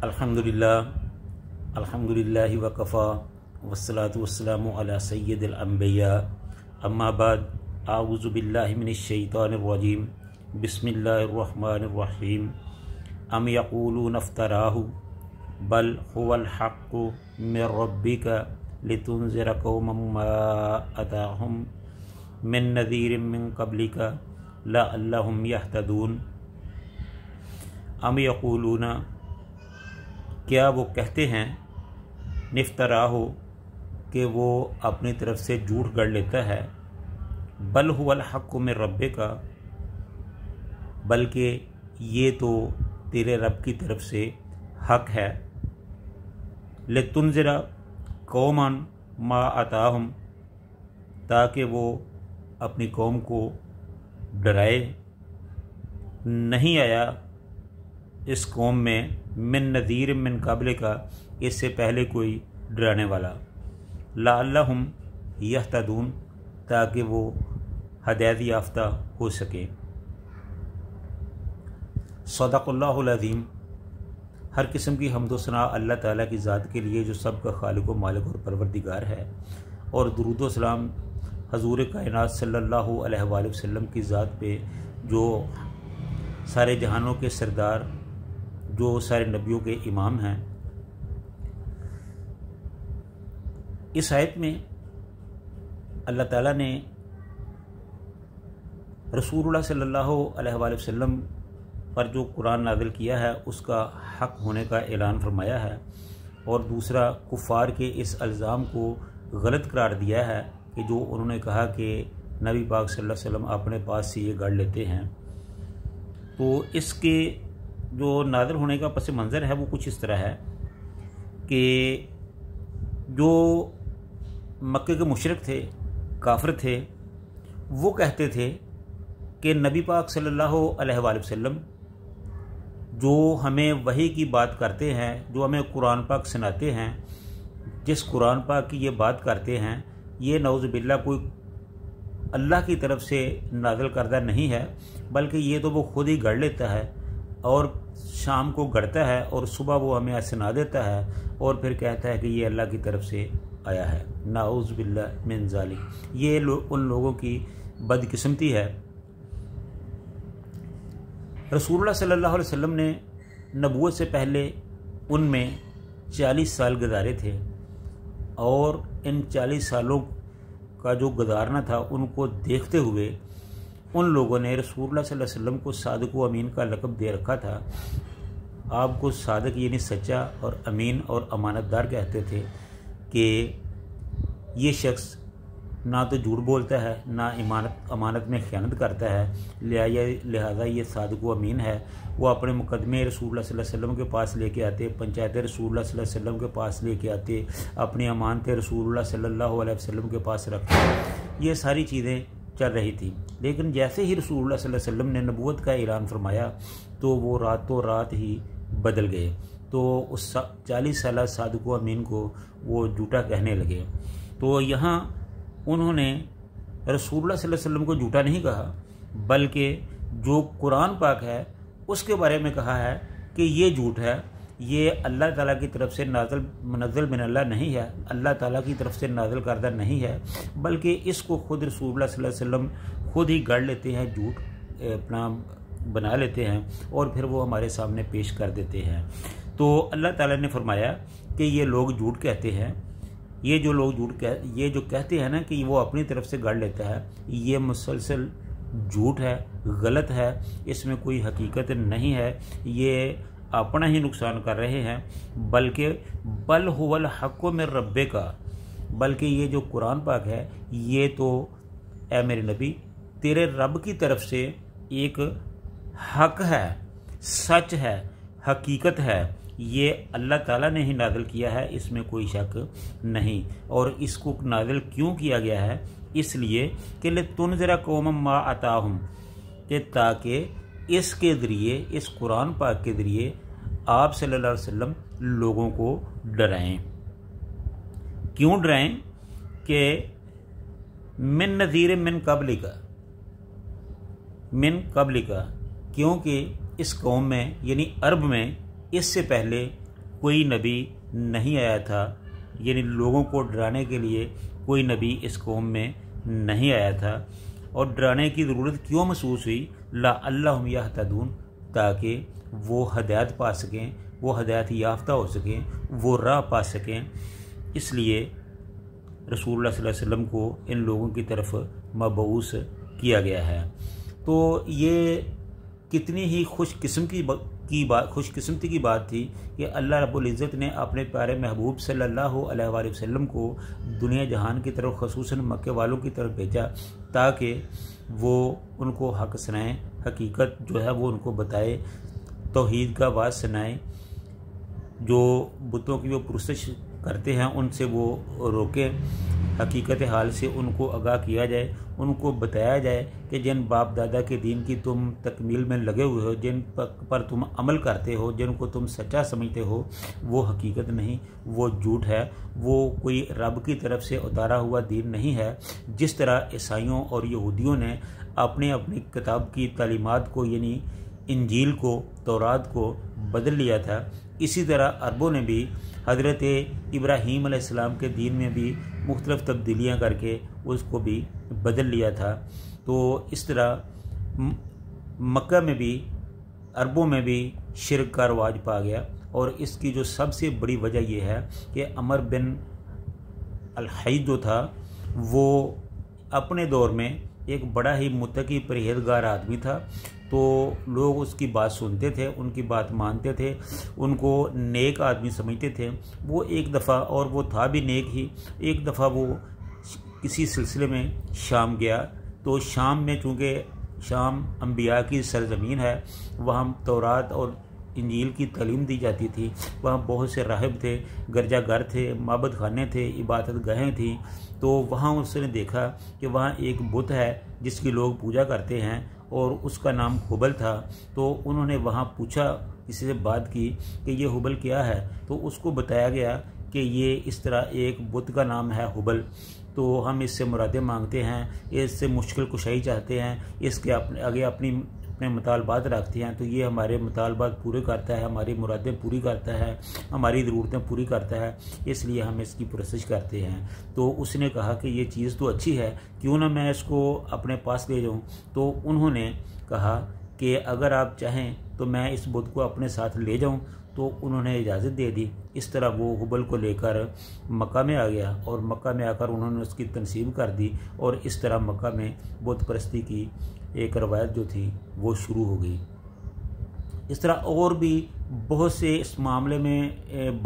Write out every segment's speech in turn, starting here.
अल्हम्दुलिल्लाहि वकफ़ा वस्सलातु वस्सलामु अला सय्यिदिल अंबिया अम्मा बाद आऊज़ु बिल्लाहि मिनश शैतानिर रजीम बिस्मिल्लाहिर रहमानिर रहीम अम यक़ूलून इफ्तराहु बल हुवल हक़्क़ु मिर रब्बिका लितुन्ज़िरा क़ौमम मा अताहुम मिन नज़ीरिम मिन क़ब्लिका लअल्लहुम यहतदून। अम यक़ूलून, क्या वो कहते हैं, निफ्तराहु, कि वो अपनी तरफ से झूठ गढ़ लेता है, बल हुवल हक़्क़ु मिर रब्बिका, बल्कि ये तो तेरे रब की तरफ से हक़ है, लितुन्ज़िरा कौमन मा अताहुम, ताकि वो अपनी कौम को डराए, नहीं आया इस कौम में मिन नज़ीर मिन क़ब्लिका, इससे पहले कोई डराने वाला, लअल्लहुम यहतदून, ताकि वो हदायत याफ्ता हो सके। सदक़ल्लाहुल अज़ीम। हर किस्म की हम्द व सना अल्लाह ताला की ज़ात के लिए जो सब का खालिक व मालिक और परवरदिगार है, और दुरूद व सलाम हज़ूर कायनात सल्लल्लाहु अलैहि वसल्लम की ज़ात पे, जो सारे जहानों के सरदार, जो सारे नबियों के इमाम हैं। इस आयत में अल्लाह ताला ने रसूलुल्लाह सल्लल्लाहु अलैहि वसल्लम पर जो कुरान नाज़िल किया है उसका हक़ होने का ऐलान फरमाया है, और दूसरा कुफ़ार के इस इल्ज़ाम को गलत करार दिया है कि जो उन्होंने कहा कि नबी पाक सल्लल्लाहु अलैहि वसल्लम अपने पास से ये गढ़ लेते हैं। तो इसके जो नाज़िल होने का पस मंज़र है वो कुछ इस तरह है कि जो मक्के के मुशरिक थे, काफिर थे, वो कहते थे कि नबी पाक सल्लल्लाहु अलैहि वसल्लम जो हमें वही की बात करते हैं, जो हमें कुरान पाक सुनाते हैं, जिस कुरान पाक की ये बात करते हैं, ये नऊज़ बिल्लाह कोई अल्लाह की तरफ से नाज़िल करदा नहीं है, बल्कि ये तो वो खुद ही गढ़ लेता है और शाम को गढ़ता है और सुबह वो हमें सुना देता है और फिर कहता है कि ये अल्लाह की तरफ से आया है। नाऊज़ बिल्लाह मिन ज़ालिक। ये उन लोगों की बदकिस्मती है। रसूलुल्लाह सल्लल्लाहु अलैहि वसल्लम ने नबूवत से पहले उनमें 40 साल गुजारे थे, और इन 40 सालों का जो गुजारना था उनको देखते हुए उन लोगों ने रसूलुल्लाह सल्लल्लाहु अलैहि वसल्लम को सादिक व अमीन का लक़ब दे रखा था। आपको सादिक यानी सच्चा और अमीन और अमानतदार कहते थे कि ये शख्स ना तो झूठ बोलता है, ना अमानत में ख़यानत करता है, लिहाजा ये सादिक व अमीन है। वो अपने मुकदमे रसूलुल्लाह सल्लल्लाहु अलैहि वसल्लम के पास लेके आते, पंचायतें रसूलुल्लाह सल्लल्लाहु अलैहि वसल्लम के पास लेके आते, अपनी अमानतें रसूलुल्लाह सल्लल्लाहु अलैहि वसल्लम के पास रखते। ये सारी चीज़ें चल रही थी। लेकिन जैसे ही रसूलुल्लाह सल्लल्लाहु अलैहि वसल्लम ने नबूवत का ऐलान फरमाया तो वो रातों रात ही बदल गए। तो उस 40 साल सादिक व अमीन को वो झूठा कहने लगे। तो यहाँ उन्होंने रसूलुल्लाह सल्लल्लाहु अलैहि वसल्लम को झूठा नहीं कहा, बल्कि जो कुरान पाक है उसके बारे में कहा है कि ये झूठ है, ये अल्लाह ताला की तरफ से मुनज़्ज़ल मिन अल्लाह नहीं है, अल्लाह ताला की तरफ से नाज़िल करदा नहीं है, बल्कि इसको खुद रसूलुल्लाह सल्लल्लाहु अलैहि वसल्लम खुद ही गढ़ लेते हैं, झूठ अपना बना लेते हैं और फिर वो हमारे सामने पेश कर देते हैं। तो अल्लाह ताला ने फरमाया कि ये लोग झूठ कहते हैं, ये जो कहते हैं ना कि वो अपनी तरफ से गढ़ लेता है, ये मुसलसल झूठ है, गलत है, इसमें कोई हकीकत नहीं है, ये अपना ही नुकसान कर रहे हैं। बल्कि बल हुवल हक़्क़ु मिर रब्बिका, बल्कि ये जो कुरान पाक है ये तो ए मेरे नबी तेरे रब की तरफ से एक हक़ है, सच है, हकीकत है, ये अल्लाह ताला ने ही नाज़िल किया है, इसमें कोई शक नहीं। और इसको नाज़िल क्यों किया गया है? इसलिए कि लितुन्ज़िरा क़ौमम मा अताहुम, कि ताकि इसके ज़रिए, इस कुरान पाक के ज़रिए आप सल्लल्लाहु अलैहि वसल्लम लोगों को डराएं। क्यों डराएं? कि मिन नज़ीर मिन क़ब्लिका, क्योंकि इस कौम में यानी अरब में इससे पहले कोई नबी नहीं आया था, यानी लोगों को डराने के लिए कोई नबी इस कौम में नहीं आया था। और डराने की ज़रूरत क्यों महसूस हुई? लअल्लहुम यहतदून, ताकि वो हदायत पा सकें, वो हदायत याफ्ता हो सकें, वो राह पा सकें। इसलिए रसूलुल्लाह सल्लल्लाहु अलैहि वसल्लम को इन लोगों की तरफ मबऊस किया गया है। तो ये कितनी ही खुशकिस्मती की बात थी कि अल्लाह रब्बुल इज़्ज़त ने अपने प्यारे महबूब सल्लल्लाहु अलैहि वसल्लम को दुनिया जहान की तरफ, ख़ुसूसन मक्के वालों की तरफ भेजा, ताकि वो उनको हक़ सुनाएं, हकीकत जो है वो उनको बताए, तौहीद का बात सुनाए, जो बुतों की वो पुरस्तिश करते हैं उनसे वो रोके, हकीकत हाल से उनको आगाह किया जाए, उनको बताया जाए कि जिन बाप दादा के दीन की तुम तकमील में लगे हुए हो, जिन पर तुम अमल करते हो, जिनको तुम सच्चा समझते हो, वो हकीकत नहीं, वो झूठ है, वो कोई रब की तरफ से उतारा हुआ दीन नहीं है। जिस तरह ईसाइयों और यहूदियों ने अपने अपनी किताब की तालीमात को, यानी इंजील को, तौरात को बदल लिया था, इसी तरह अरबों ने भी हज़रत इब्राहीम अलैहिस्सलाम के दीन में भी मुख्तलिफ़ तब्दीलियाँ करके उसको भी बदल लिया था। तो इस तरह मक्का में भी, अरबों में भी शिरक का रवाज पा गया। और इसकी जो सबसे बड़ी वजह यह है कि अमर बिन अल-हई जो था वो अपने दौर में एक बड़ा ही मुत्तकी परहेज़गार आदमी था। तो लोग उसकी बात सुनते थे, उनकी बात मानते थे, उनको नेक आदमी समझते थे। वो एक दफ़ा, और वो था भी नेक ही, एक दफ़ा वो किसी सिलसिले में शाम गया। तो शाम में, चूँकि शाम अंबिया की सरज़मीन है, वहाँ तौरात और इंजील की तालीम दी जाती थी, वहाँ बहुत से राहिब थे, गिरजाघर थे, माबद खाने थे, इबादत गाहें थी। तो वहाँ उसने देखा कि वहाँ एक बुत है जिसकी लोग पूजा करते हैं और उसका नाम हुबल था। तो उन्होंने वहाँ पूछा, किसी से बात की कि ये हुबल क्या है, तो उसको बताया गया कि ये इस तरह एक बुत का नाम है हुबल, तो हम इससे मुरादें मांगते हैं, इससे मुश्किल कुशाई चाहते हैं, इसके आगे अपने मुतालबात रखते हैं, तो ये हमारे मुतालबात पूरे करता है, हमारी मुरादें पूरी करता है, हमारी ज़रूरतें पूरी करता है, इसलिए हम इसकी पुरस्तिश करते हैं। तो उसने कहा कि ये चीज़ तो अच्छी है, क्यों ना मैं इसको अपने पास ले जाऊँ। तो उन्होंने कहा कि अगर आप चाहें तो मैं इस बुत को अपने साथ ले जाऊँ। तो उन्होंने इजाज़त दे दी। इस तरह वो हुबल को लेकर मक्का में आ गया और मक्का में आकर उन्होंने उसकी तनसीब कर दी और इस तरह मक्का में बुत परस्ती की एक रवायत जो थी वो शुरू हो गई। इस तरह और भी बहुत से इस मामले में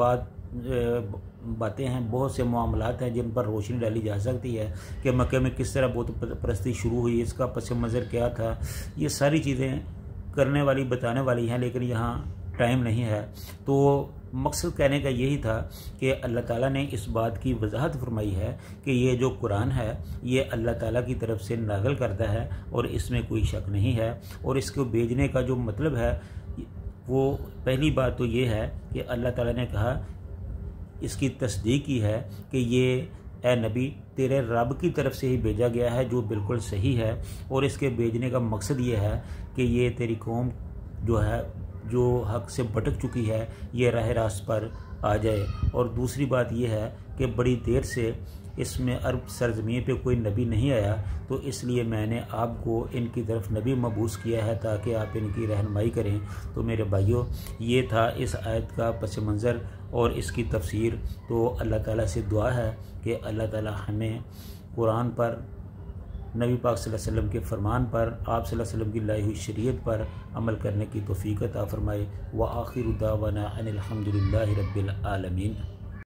बातें हैं, बहुत से मामलात हैं जिन पर रोशनी डाली जा सकती है कि मक्के में किस तरह बुत परस्ती शुरू हुई, इसका पस मंज़र क्या था। ये सारी चीज़ें करने वाली, बताने वाली हैं, लेकिन यहाँ टाइम नहीं है। तो मकसद कहने का यही था कि अल्लाह ताला ने इस बात की वजाहत फरमाई है कि ये जो कुरान है ये अल्लाह ताला की तरफ से नाज़िल करता है और इसमें कोई शक नहीं है। और इसको भेजने का जो मतलब है, वो पहली बात तो ये है कि अल्लाह ताला ने कहा, इसकी तस्दीक की है कि ये ए नबी तेरे रब की तरफ से ही भेजा गया है, जो बिल्कुल सही है। और इसके भेजने का मकसद ये है कि ये तेरी कौम जो है, जो हक से भटक चुकी है, ये राह रास्त पर आ जाए। और दूसरी बात यह है कि बड़ी देर से इसमें अरब सरज़मीन पे कोई नबी नहीं आया, तो इसलिए मैंने आपको इनकी तरफ नबी मबूस किया है ताकि आप इनकी रहनुमाई करें। तो मेरे भाइयों, ये था इस आयत का पस मंज़र और इसकी तफसीर। तो अल्लाह ताला से दुआ है कि अल्लाह ताला हमें कुरान पर, नबी पाक सल्लल्लाहु अलैहि वसल्लम के फरमान पर, आप सल्लल्लाहु अलैहि वसल्लम की लाई हुई शरीयत पर अमल करने की तौफीक अता फरमाए। व आखिरु दावाना अनिल हम्दुलिल्लाहि रब्बिल आलमीन।